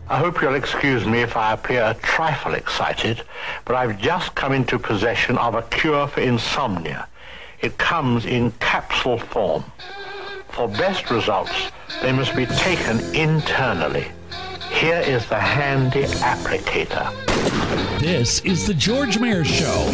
I hope you'll excuse me if I appear a trifle excited, but I've just come into possession of a cure for insomnia. It comes in capsule form. For best results, they must be taken internally. Here is the handy applicator. This is the George Maher Show.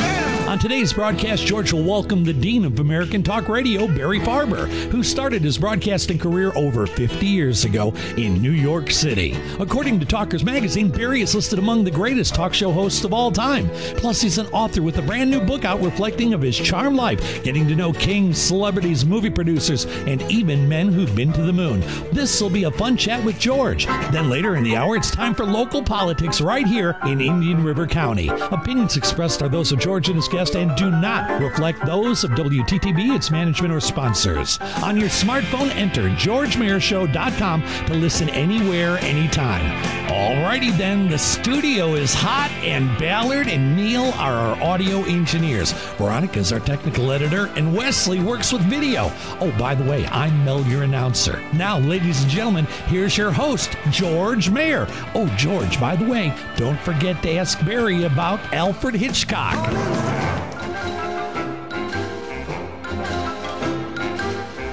On today's broadcast, George will welcome the Dean of American Talk Radio, Barry Farber, who started his broadcasting career over 50 years ago in New York City. According to Talkers Magazine, Barry is listed among the greatest talk show hosts of all time. Plus, he's an author with a brand new book out reflecting of his charmed life, getting to know kings, celebrities, movie producers, and even men who've been to the moon. This will be a fun chat with George. Then later in the hour, it's time for local politics right here in Indian River County. Opinions expressed are those of George and his guest and do not reflect those of WTTB, its management, or sponsors. On your smartphone, enter GeorgeMaherShow.com to listen anywhere, anytime. Alrighty then, the studio is hot, and Ballard and Neil are our audio engineers. Veronica's our technical editor, and Wesley works with video. Oh, by the way, I'm Mel, your announcer. Now, ladies and gentlemen, here's your host, George Maher. Oh, George, by the way, don't forget to ask Barry about Alfred Hitchcock.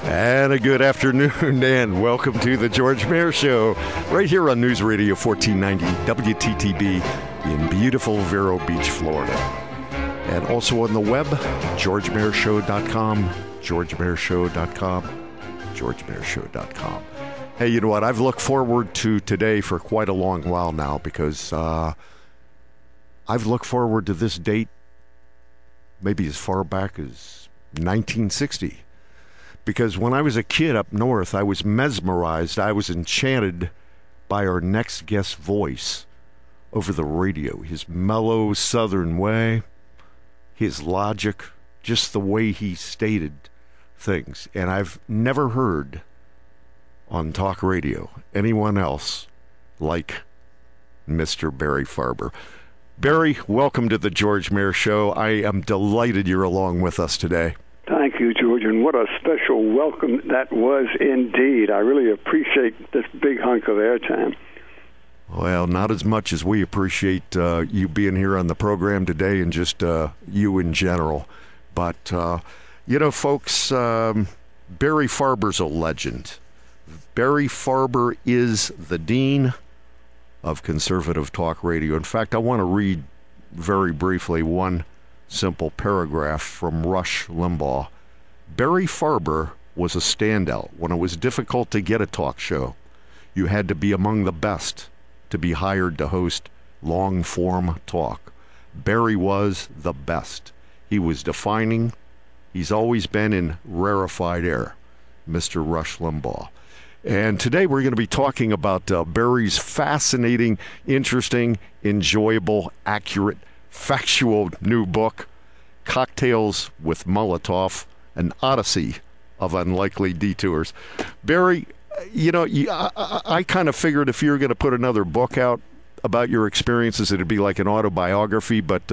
And a good afternoon, and welcome to the George Maher Show, right here on News Radio 1490 WTTB in beautiful Vero Beach, Florida. And also on the web, GeorgeMaherShow.com, GeorgeMaherShow.com, GeorgeMaherShow.com. Hey, you know what? I've looked forward to today for quite a long while now because I've looked forward to this date maybe as far back as 1960. Because when I was a kid up north, I was mesmerized, I was enchanted by our next guest's voice over the radio. His mellow southern way, his logic, just the way he stated things. And I've never heard on talk radio anyone else like Mr. Barry Farber. Barry, welcome to the George Maher Show. I am delighted you're along with us today. Thank you, George, and what a special welcome that was indeed. I really appreciate this big hunk of airtime. Well, not as much as we appreciate you being here on the program today and just you in general. But, you know, folks, Barry Farber's a legend. Barry Farber is the Dean of Conservative Talk Radio. In fact, I want to read very briefly one simple paragraph from Rush Limbaugh. Barry Farber was a standout when it was difficult to get a talk show. You had to be among the best to be hired to host long-form talk. Barry was the best. He was defining. He's always been in rarefied air. Mr. Rush Limbaugh. And today we're going to be talking about Barry's fascinating, interesting, enjoyable, accurate, factual new book, Cocktails with Molotov, an odyssey of unlikely detours. Barry, you know, I kind of figured if you were going to put another book out about your experiences, it'd be like an autobiography, but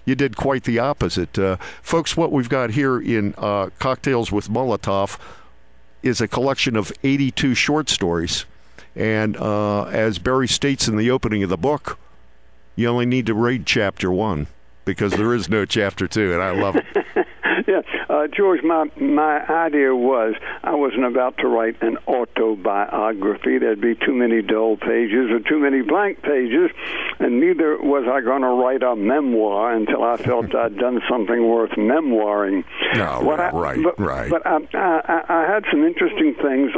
you did quite the opposite. Folks, what we've got here in Cocktails with Molotov is a collection of 82 short stories. And as Barry states in the opening of the book, you only need to read chapter 1 because there is no chapter 2, and I love it. Yeah, George, my idea was I wasn't about to write an autobiography. There'd be too many dull pages or too many blank pages, and neither was I going to write a memoir until I felt I'd done something worth memoiring. No, right. But I had some interesting things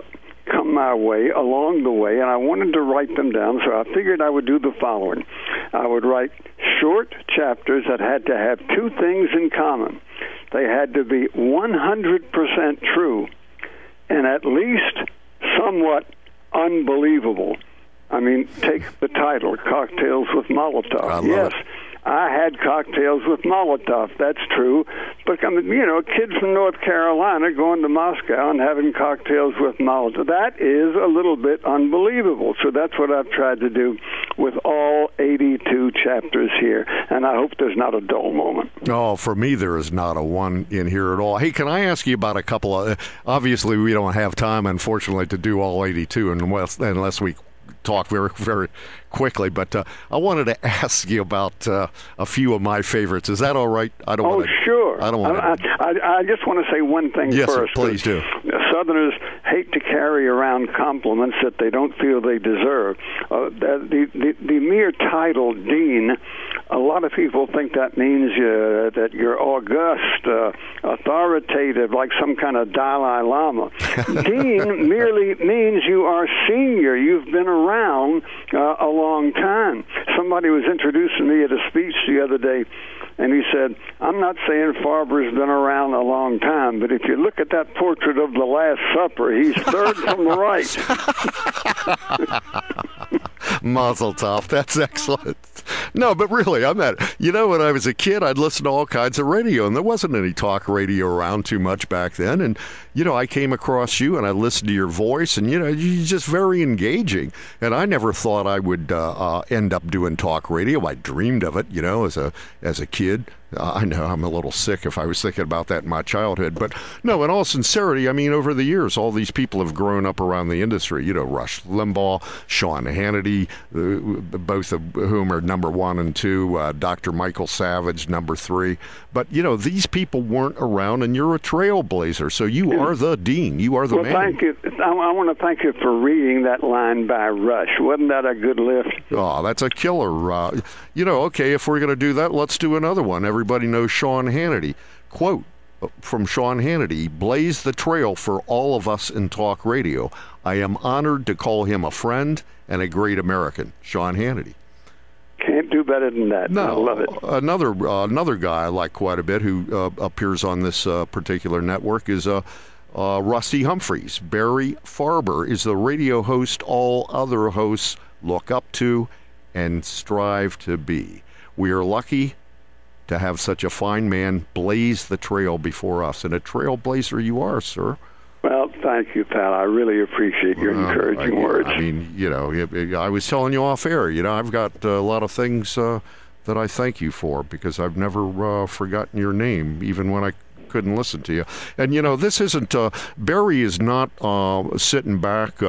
come my way along the way, and I wanted to write them down, so I figured I would do the following. I would write short chapters that had to have two things in common. They had to be 100% true and at least somewhat unbelievable. I mean, take the title, Cocktails with Molotov. Yes, I had cocktails with Molotov. That's true. But, I mean, you know, kids from North Carolina going to Moscow and having cocktails with Molotov. That is a little bit unbelievable. So that's what I've tried to do with all 82 chapters here. And I hope there's not a dull moment. Oh, for me, there is not a one in here at all. Hey, can I ask you about a couple of... obviously, we don't have time, unfortunately, to do all 82 unless we talk very, very quickly, but I wanted to ask you about a few of my favorites. Is that all right? I don't. Oh, sure. I don't want. I just want to say one thing yes, first. Yes, please do. Southerners hate to carry around compliments that they don't feel they deserve. The mere title dean, a lot of people think that means that you're august, authoritative, like some kind of Dalai Lama. Dean merely means you are senior. You've been around a long time. Somebody was introducing me at a speech the other day, and he said, I'm not saying Farber's been around a long time, but if you look at that portrait of the Last Supper, he's third from the right. Mazel tov. That's excellent. No, but really, I'm not. You know, when I was a kid, I'd listen to all kinds of radio, and there wasn't any talk radio around too much back then. And, you know, I came across you, and I listened to your voice, and, you know, you're just very engaging. And I never thought I would end up doing talk radio. I dreamed of it, you know, as a kid. I know I'm a little sick if I was thinking about that in my childhood. But no, in all sincerity, I mean, over the years, all these people have grown up around the industry. You know, Rush Limbaugh, Sean Hannity, both of whom are number 1 and 2, Dr. Michael Savage, number 3. But, you know, these people weren't around, and you're a trailblazer. So you are the dean. You are the man. Well, thank you. I want to thank you for reading that line by Rush. Wasn't that a good lift? Oh, that's a killer. You know, okay, if we're going to do that, let's do another one. Everybody knows Sean Hannity. Quote from Sean Hannity, "Blaze the trail for all of us in talk radio. I am honored to call him a friend and a great American." Sean Hannity. Can't do better than that. No, I love it. Another guy I like quite a bit who appears on this particular network is Rusty Humphreys. Barry Farber is the radio host all other hosts look up to and strive to be. We are lucky to have such a fine man blaze the trail before us, and a trailblazer you are, sir. Well, thank you, pal. I really appreciate your encouraging words. I mean, you know, I was telling you off air, you know, I've got a lot of things that I thank you for, because I've never forgotten your name, even when I couldn't listen to you. And, you know, this isn't, Barry is not sitting back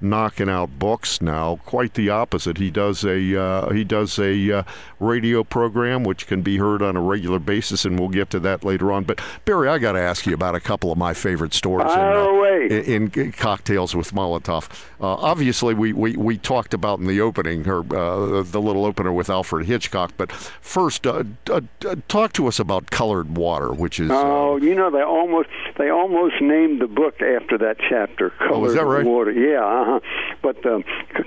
knocking out books now. Quite the opposite. He does a radio program which can be heard on a regular basis, and we'll get to that later on. But Barry, I got to ask you about a couple of my favorite stories in Cocktails with Molotov. Obviously, we talked about in the opening, the little opener with Alfred Hitchcock. But first, talk to us about Colored Water, which is. Oh, you know, they almost named the book after that chapter, Colored is that right? Water. Yeah, But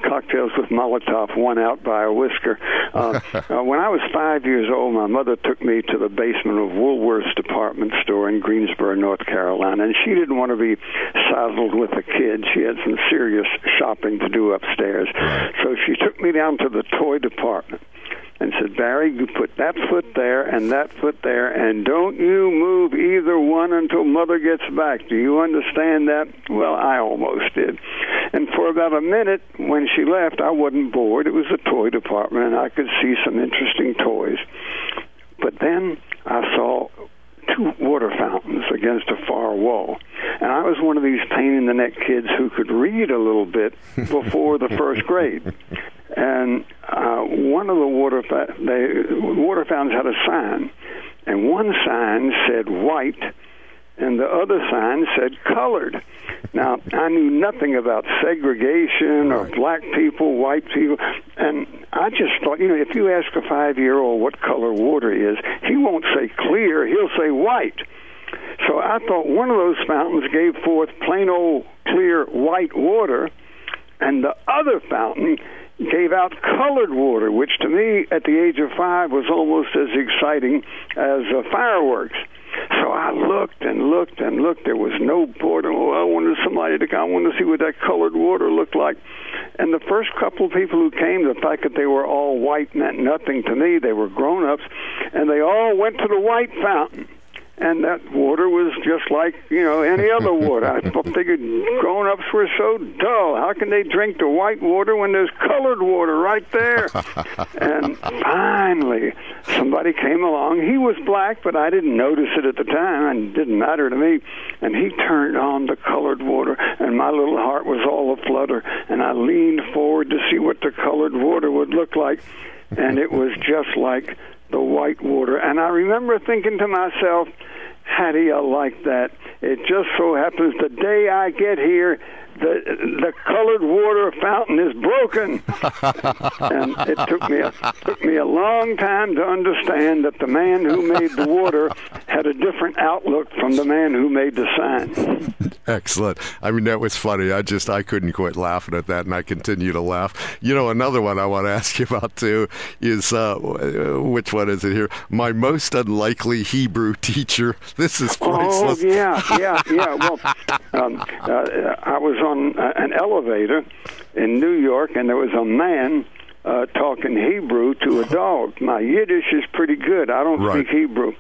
Cocktails with Molotov won out by a whisker. When I was 5 years old, my mother took me to the basement of Woolworth's department store in Greensboro, North Carolina, and she didn't want to be saddled with a kid. She had some serious shopping to do upstairs. So she took me down to the toy department and said, "Barry, you put that foot there and that foot there, and don't you move either one until Mother gets back. Do you understand that?" Well, I almost did. And for about a minute, when she left, I wasn't bored. It was the toy department, and I could see some interesting toys. But then I saw 2 water fountains against a far wall. And I was one of these pain-in-the-neck kids who could read a little bit before the first grade. And one of the water fountains had a sign, and one sign said white, and the other sign said colored. Now, I knew nothing about segregation or black people, white people, and I just thought, you know, if you ask a 5-year-old what color water is, he won't say clear, he'll say white. So I thought one of those fountains gave forth plain old clear white water, and the other fountain gave out colored water, which to me at the age of 5 was almost as exciting as fireworks. So I looked and looked and looked. There was no boredom. Oh, I wanted somebody to come. I wanted to see what that colored water looked like. And the first couple of people who came, the fact that they were all white meant nothing to me. They were grown-ups, and they all went to the white fountain. and that water was just like, any other water. I figured grown-ups were so dull. How can they drink the white water when there's colored water right there? And finally, somebody came along. He was black, but I didn't notice it at the time, and it didn't matter to me. And he turned on the colored water, and my little heart was all aflutter, and I leaned forward to see what the colored water would look like, and it was just like the white water. And I remember thinking to myself, how do you like that? It just so happens the day I get here, the colored water fountain is broken. And it took me a long time to understand that the man who made the water had a different outlook from the man who made the sign. Excellent. I mean, that was funny. I couldn't quit laughing at that, and I continue to laugh. Another one I want to ask you about, too, is, which one is it here? My most unlikely Hebrew teacher. This is priceless. Oh, yeah. Well, I was on an elevator in New York, and there was a man talking Hebrew to a dog. My Yiddish is pretty good. I don't speak Hebrew.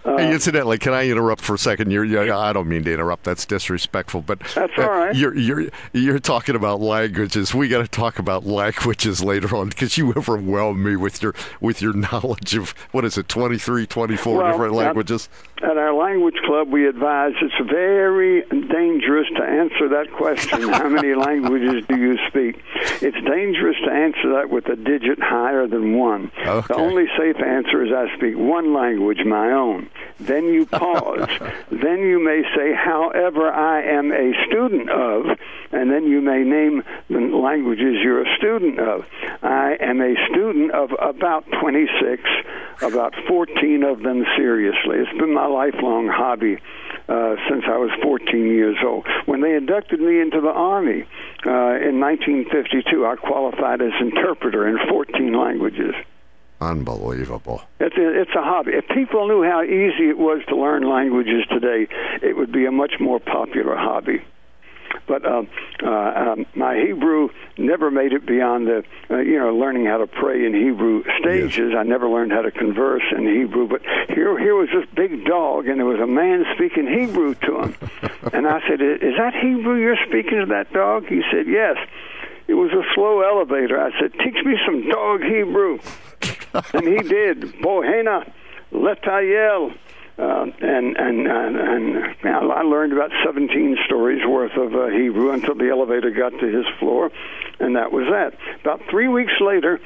Hey, incidentally, can I interrupt for a second? I don't mean to interrupt. That's disrespectful. But that's all right. You're talking about languages. We got to talk about languages later on, because you overwhelm me with your knowledge of, 23, 24 different languages. At our language club, we advise it's very dangerous to answer that question, how many languages do you speak? It's dangerous to answer that with a digit higher than 1. Okay. The only safe answer is I speak one language, my own. Then you pause. Then you may say, however, I am a student of, and then you may name the languages you're a student of. I am a student of about 26, about 14 of them seriously. It's been my lifelong hobby since I was 14 years old. When they inducted me into the Army in 1952, I qualified as interpreter in 14 languages. Unbelievable. It's a hobby. If people knew how easy it was to learn languages today, it would be a much more popular hobby. But my Hebrew never made it beyond the, learning how to pray in Hebrew stages. Yes. I never learned how to converse in Hebrew. But here was this big dog, and there was a man speaking Hebrew to him. And I said, is that Hebrew you're speaking to that dog? He said, yes. It was a slow elevator. I said, teach me some dog Hebrew. And he did. Bohena, letayel. And I learned about 17 stories worth of Hebrew until the elevator got to his floor, and that was that. About 3 weeks later,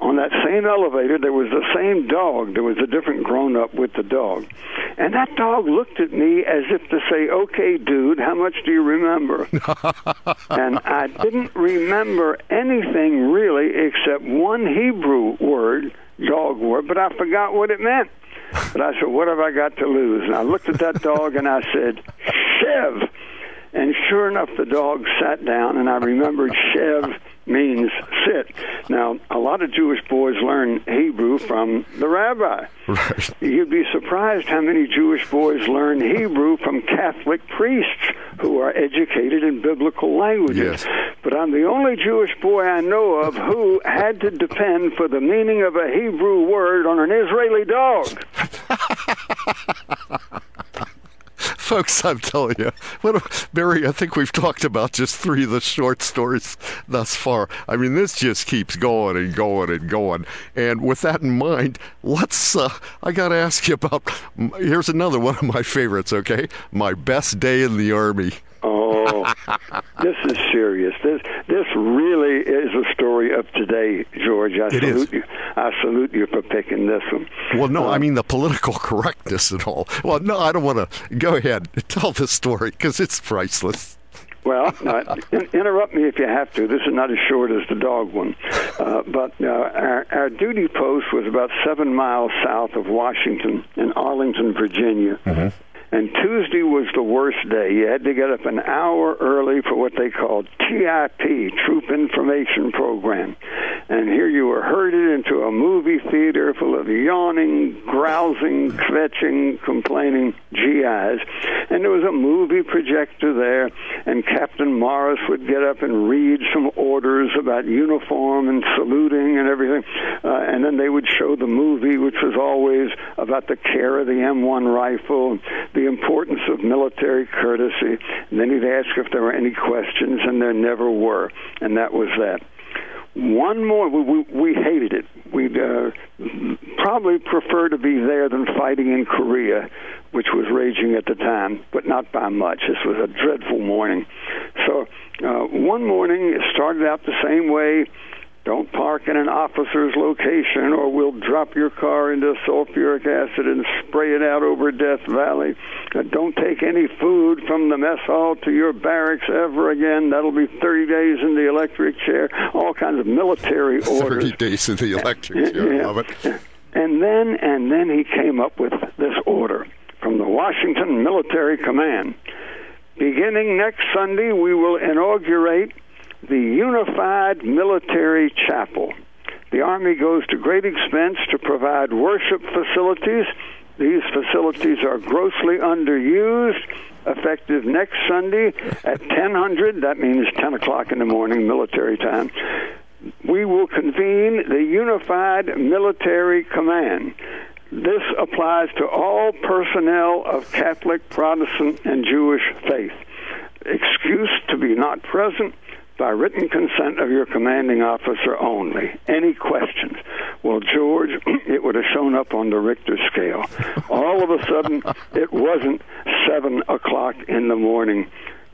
on that same elevator, there was the same dog. There was a different grown-up with the dog. And that dog looked at me as if to say, okay, dude, how much do you remember? And I didn't remember anything really except one Hebrew word, dog word, but I forgot what it meant. But I said, what have I got to lose? And I looked at that dog and I said, Shev. And sure enough, the dog sat down, and I remembered Shev means sit. Now, a lot of Jewish boys learn Hebrew from the rabbi. Right. You'd be surprised how many Jewish boys learn Hebrew from Catholic priests who are educated in biblical languages. Yes. But I'm the only Jewish boy I know of who had to depend for the meaning of a Hebrew word on an Israeli dog. Folks, I'm telling you, Barry, I think we've talked about just 3 of the short stories thus far. I mean, this just keeps going and going and going. And with that in mind, I got to ask you about, here's another one of my favorites, okay? My best day in the Army. Oh, this is serious. This really is a story of today, George. I salute you for picking this one. Well, no, I mean the political correctness and all. Well, no, I don't want to. Go ahead. Tell the story, because it's priceless. Well, interrupt me if you have to. This is not as short as the dog one. But our duty post was about 7 miles south of Washington in Arlington, Virginia. Mm-hmm. And Tuesday was the worst day. You had to get up an hour early for what they called TIP, Troop Information Program. And here you were herded into into a movie theater full of yawning, grousing, kvetching, complaining GIs. And there was a movie projector there, and Captain Morris would get up and read some orders about uniform and saluting and everything. And then they would show the movie, which was always about the care of the M1 rifle, the importance of military courtesy. And then he'd ask if there were any questions, and there never were. And that was that. One more, we hated it. We'd probably prefer to be there than fighting in Korea, which was raging at the time, but not by much. This was a dreadful morning. So one morning, it started out the same way. Don't park in an officer's location, or we'll drop your car into sulfuric acid and spray it out over Death Valley. Don't take any food from the mess hall to your barracks ever again. That'll be 30 days in the electric chair. All kinds of military orders. 30 days in the electric chair. Yeah. Love it. And then he came up with this order from the Washington Military Command. Beginning next Sunday, we will inaugurate the Unified Military Chapel. The Army goes to great expense to provide worship facilities. These facilities are grossly underused. Effective next Sunday at 10:00, that means 10 o'clock in the morning, military time, we will convene the Unified Military Command. This applies to all personnel of Catholic, Protestant, and Jewish faith. Excuse to be not present by written consent of your commanding officer only. Any questions? Well, George, it would have shown up on the Richter scale. All of a sudden, it wasn't 7 o'clock in the morning.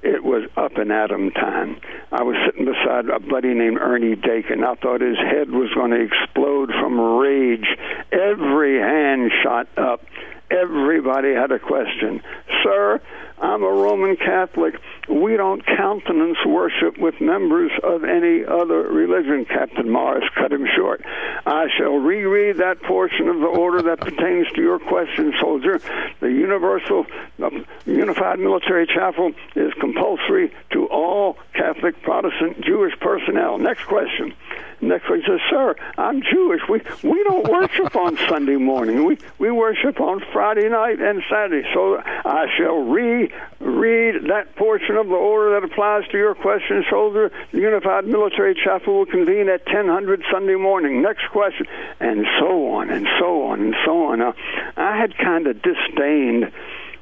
It was up and atom time. I was sitting beside a buddy named Ernie Dakin. I thought his head was going to explode from rage. Every hand shot up. Everybody had a question. Sir, I'm a Roman Catholic. We don't countenance worship with members of any other religion. Captain Morris cut him short. I shall reread that portion of the order that pertains to your question, soldier. The Unified Military Chapel is compulsory to all Catholic, Protestant, Jewish personnel. Next question. Next one says, sir, I'm Jewish. We don't worship on Sunday morning. We worship on Friday night and Saturday. So I shall reread that portion of the order that applies to your question, soldier. The Unified Military Chapel will convene at 10:00 Sunday morning. Next question. And so on, and so on, and so on. Now, I had kind of disdained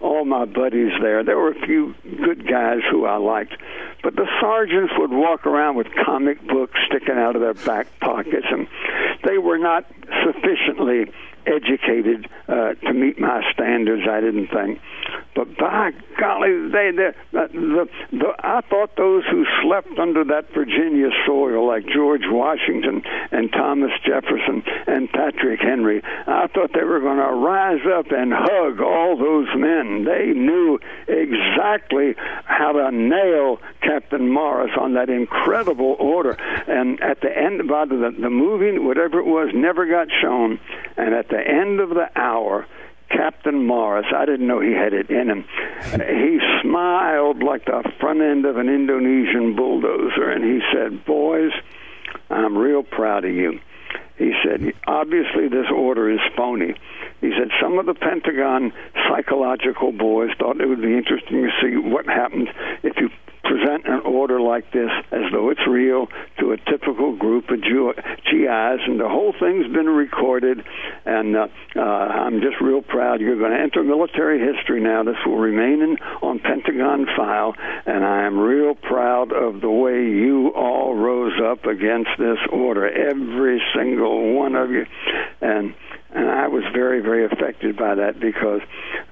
all my buddies there. There were a few good guys who I liked, but the sergeants would walk around with comic books sticking out of their back pockets, and they were not sufficiently educated to meet my standards, I didn't think. But by golly, I thought those who slept under that Virginia soil, like George Washington and Thomas Jefferson and Patrick Henry, I thought they were going to rise up and hug all those men. They knew exactly how to nail Captain Morris on that incredible order. And at the end, by the movie, whatever it was, never got shown. And at the end of the hour, Captain Morris, I didn't know he had it in him. He smiled like the front end of an Indonesian bulldozer, and he said, boys, I'm real proud of you. He said, obviously this order is phony. He said, some of the Pentagon psychological boys thought it would be interesting to see what happens if you present an order like this as though it's real to a typical group of GIs, and the whole thing's been recorded, and I'm just real proud. You're going to enter military history now. This will remain on Pentagon file, and I am real proud of the way you all rose up against this order, every single one of you. And I was very, very affected by that, because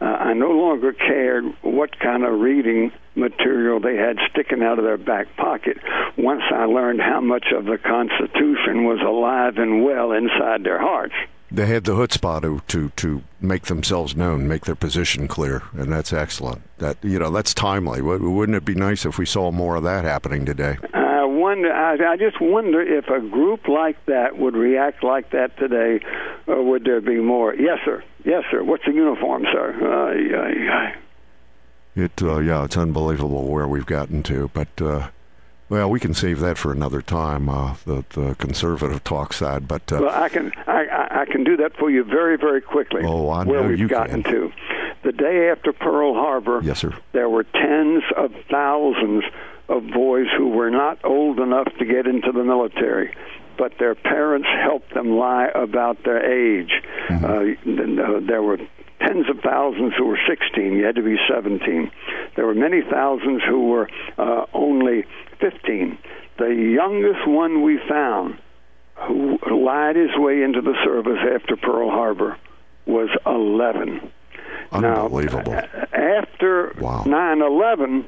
I no longer cared what kind of reading material they had sticking out of their back pocket once I learned how much of the Constitution was alive and well inside their hearts. They had the chutzpah to make themselves known, make their position clear, and that's excellent. That's timely. Wouldn't it be nice if we saw more of that happening today? I just wonder if a group like that would react like that today, or would there be more? Yes, sir. Yes, sir. What's the uniform, sir? It's unbelievable where we've gotten to, but Well, we can save that for another time, the conservative talk side. But well, I can do that for you very, very quickly. Oh, I know where we've you gotten can. to. The day after Pearl Harbor, yes, sir, there were tens of thousands of boys who were not old enough to get into the military, but their parents helped them lie about their age. Mm-hmm. There were tens of thousands who were 16. You had to be 17. There were many thousands who were only 15. The youngest one we found who lied his way into the service after Pearl Harbor was 11. Unbelievable. Now, after 9/11,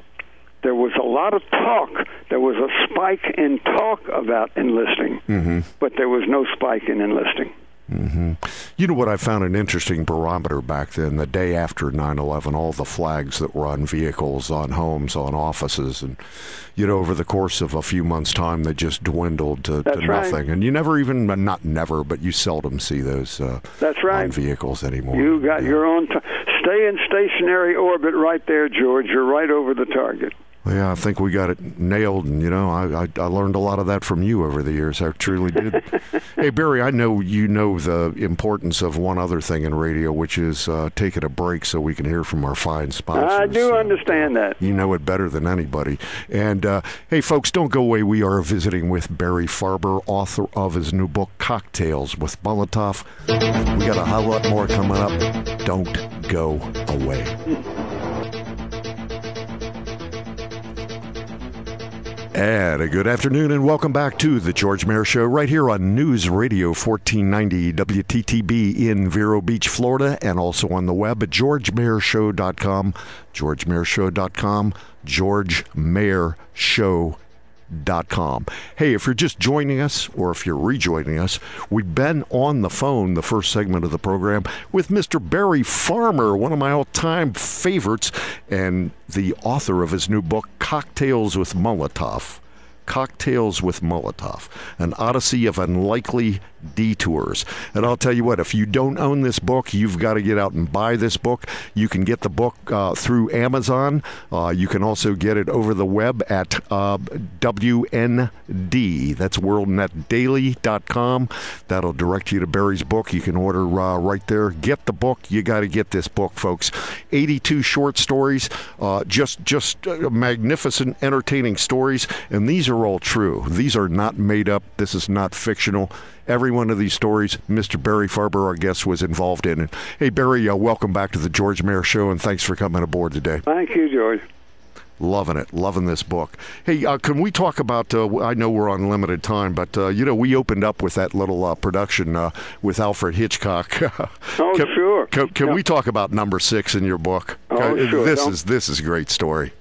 there was a lot of talk. There was a spike in talk about enlisting, mm-hmm. but there was no spike in enlisting. Mm-hmm. You know what, I found an interesting barometer back then, the day after 9/11, all the flags that were on vehicles, on homes, on offices, and, over the course of a few months' time, they just dwindled to nothing. Right. And you never even, not never, but you seldom see those That's right. on vehicles anymore. You got your own stay in stationary orbit right there, George. You're right over the target. Yeah, I think we got it nailed, and, I learned a lot of that from you over the years. I truly did. Hey, Barry, I know you know the importance of one other thing in radio, which is taking a break so we can hear from our fine sponsors. I do understand that. You know it better than anybody. And, hey, folks, don't go away. We are visiting with Barry Farber, author of his new book, Cocktails with Molotov. We got a whole lot more coming up. Don't go away. And a good afternoon and welcome back to the George Maher Show right here on News Radio 1490 WTTB in Vero Beach, Florida, and also on the web at georgemahershow.com, georgemahershow.com, georgemahershow.com. Hey, if you're just joining us or if you're rejoining us, we've been on the phone, the first segment of the program, with Mr. Barry Farber, one of my all-time favorites, and the author of his new book, Cocktails with Molotov. Cocktails with Molotov, an odyssey of unlikely detours. And I'll tell you what, if you don't own this book, you've got to get out and buy this book. You can get the book through Amazon. You can also get it over the web at WND. That's WorldNetDaily.com. That'll direct you to Barry's book. You can order right there. Get the book. You got to get this book, folks. 82 short stories, just magnificent, entertaining stories. And these are all true. These are not made up. This is not fictional. Every one of these stories, Mr. Barry Farber, our guest, was involved in. And hey, Barry, welcome back to the George Maher Show, and thanks for coming aboard today. Thank you, George. Loving it. Loving this book. Hey, can we talk about, I know we're on limited time, but, we opened up with that little production with Alfred Hitchcock. Sure. Can we talk about number 6 in your book? Sure. This is a great story.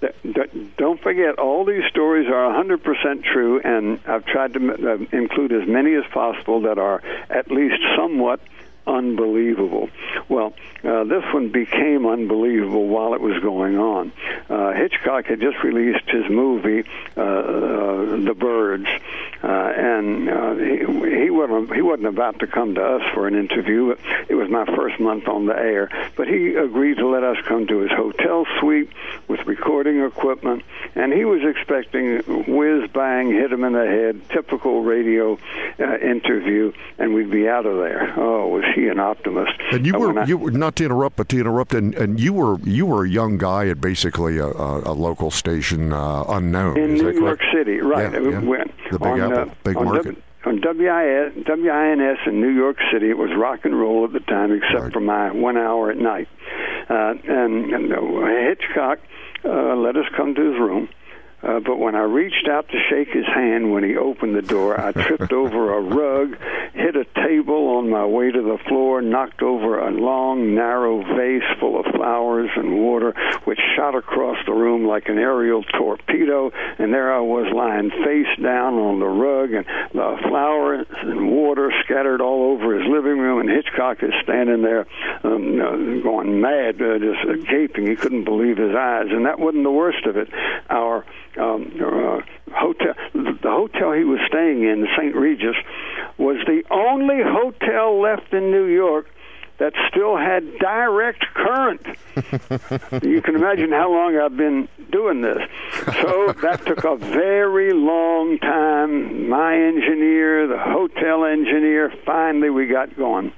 Don't forget, all these stories are 100% true, and I've tried to include as many as possible that are at least somewhat unbelievable. Well, this one became unbelievable while it was going on. Hitchcock had just released his movie, The Birds, and he wasn't about to come to us for an interview. It was my first month on the air, but he agreed to let us come to his hotel suite with recording equipment, and he was expecting whiz bang, hit him in the head, typical radio interview, and we'd be out of there. Oh, was he an optimist? And you were not to interrupt, but to interrupt, and you were a young guy at basically a local station, unknown in New York City, right? Yeah. The Big Apple, big market. On WINS in New York City, it was rock and roll at the time, except for my 1 hour at night. And Hitchcock let us come to his room. But when I reached out to shake his hand when he opened the door, I tripped over a rug, hit a table on my way to the floor, knocked over a long, narrow vase full of flowers and water, which shot across the room like an aerial torpedo, and there I was lying face down on the rug, and the flowers and water scattered all over his living room, and Hitchcock is standing there going mad, just gaping. He couldn't believe his eyes, and that wasn't the worst of it. Our hotel, the hotel he was staying in, the St. Regis, was the only hotel left in New York that still had direct current. You can imagine how long I've been doing this. So that took a very long time. My engineer, the hotel engineer, finally we got going.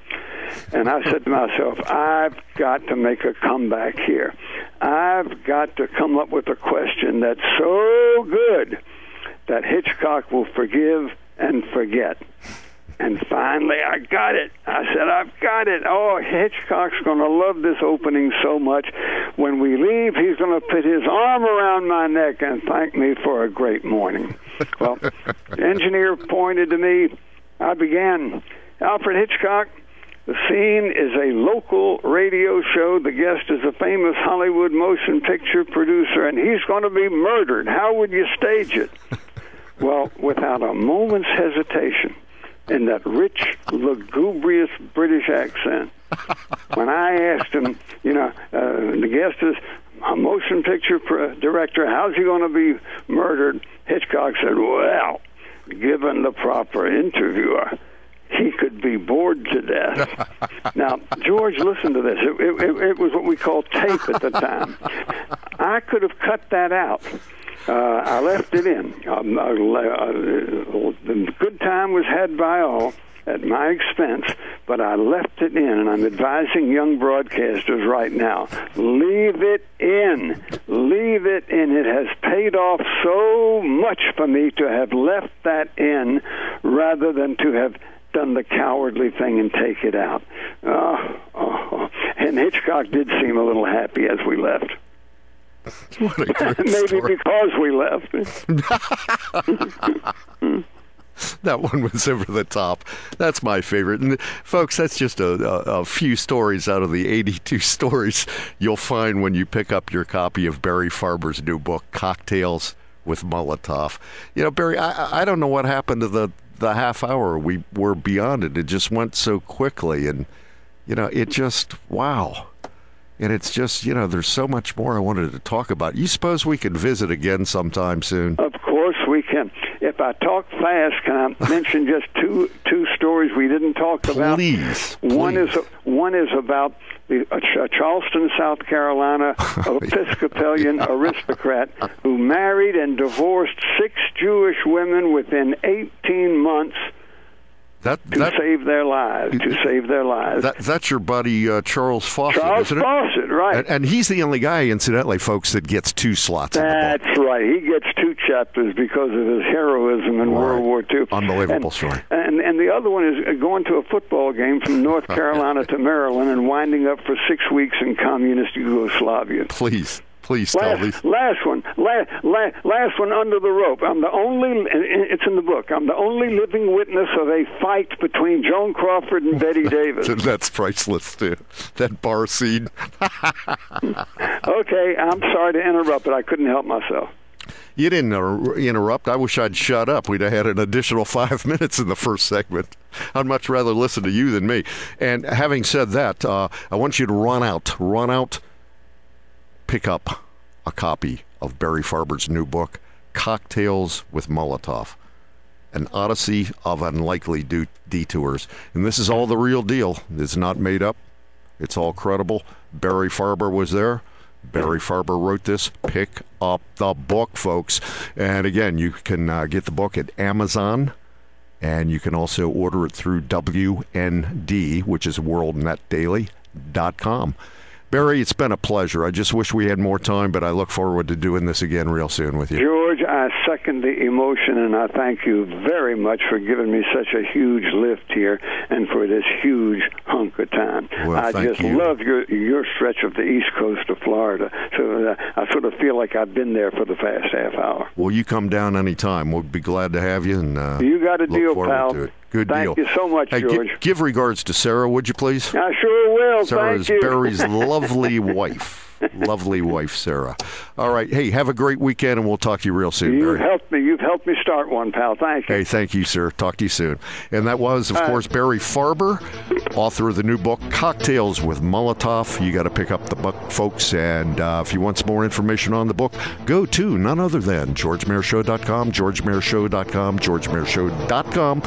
And I said to myself, I've got to make a comeback here. I've got to come up with a question that's so good that Hitchcock will forgive and forget. And finally, I got it. I said, I've got it. Oh, Hitchcock's going to love this opening so much. When we leave, he's going to put his arm around my neck and thank me for a great morning. Well, the engineer pointed to me. I began, Alfred Hitchcock, the scene is a local radio show. The guest is a famous Hollywood motion picture producer, and he's going to be murdered. How would you stage it? Well, without a moment's hesitation, in that rich, lugubrious British accent. When I asked him, the guest is a motion picture director, how's he going to be murdered? Hitchcock said, well, given the proper interviewer, he could be bored to death. Now, George, listen to this. It was what we call tape at the time. I could have cut that out. I left it in. The good time was had by all at my expense, but I left it in, and I'm advising young broadcasters right now, leave it in. Leave it in. It has paid off so much for me to have left that in rather than to have done the cowardly thing and take it out. And Hitchcock did seem a little happy as we left. What a great Maybe story. because we left. That one was over the top. That's my favorite. And folks, that's just a few stories out of the 82 stories you'll find when you pick up your copy of Barry Farber's new book, Cocktails with Molotov. Barry, I don't know what happened to the half hour. We were beyond it. It just went so quickly. And, it just, wow. And it's just, there's so much more I wanted to talk about. You suppose we could visit again sometime soon? Of course we can. If I talk fast, can I mention just two stories we didn't talk about? Please. One is about a Charleston, South Carolina Episcopalian aristocrat who married and divorced 6 Jewish women within 18 months. To save their lives. That's your buddy Charles Fawcett, isn't it? Charles Fawcett, right. And he's the only guy, incidentally, folks, that gets 2 slots in the book. That's right. He gets 2 chapters because of his heroism in World War II. Unbelievable story. And the other one is going to a football game from North Carolina to Maryland and winding up for 6 weeks in communist Yugoslavia. Please tell me. Last one under the rope. It's in the book. I'm the only living witness of a fight between Joan Crawford and Betty Davis. That's priceless, too. That bar scene. Okay, I'm sorry to interrupt, but I couldn't help myself. You didn't interrupt. I wish I'd shut up. We'd have had an additional 5 minutes in the first segment. I'd much rather listen to you than me. And having said that, I want you to run out, pick up a copy of Barry Farber's new book, Cocktails with Molotov, an odyssey of unlikely detours. And this is all the real deal. It's not made up. It's all credible. Barry Farber was there. Barry Farber wrote this. Pick up the book, folks. And again, you can get the book at Amazon, and you can also order it through WND, which is WorldNetDaily.com. Barry, it's been a pleasure. I just wish we had more time, but I look forward to doing this again real soon with you. George, I second the emotion, and I thank you very much for giving me such a huge lift here and for this huge hunk of time. Well, I just love your stretch of the East Coast of Florida, so I sort of feel like I've been there for the past half hour. Well, you come down anytime. We'll be glad to have you. And you got a deal, pal. To it. Good deal. Thank you so much, George. Give regards to Sarah, would you please? I sure will. Sarah Thank is you. Barry's lovely wife. Lovely wife, Sarah. All right. Hey, have a great weekend, and we'll talk to you real soon, Barry. You've helped me start one, pal. Thank you. Hey, thank you, sir. Talk to you soon. And that was, of course, Barry Farber, author of the new book, Cocktails with Molotov. You got to pick up the book, folks. And if you want some more information on the book, go to none other than GeorgeMaherShow.com, GeorgeMaherShow.com, GeorgeMaherShow.com.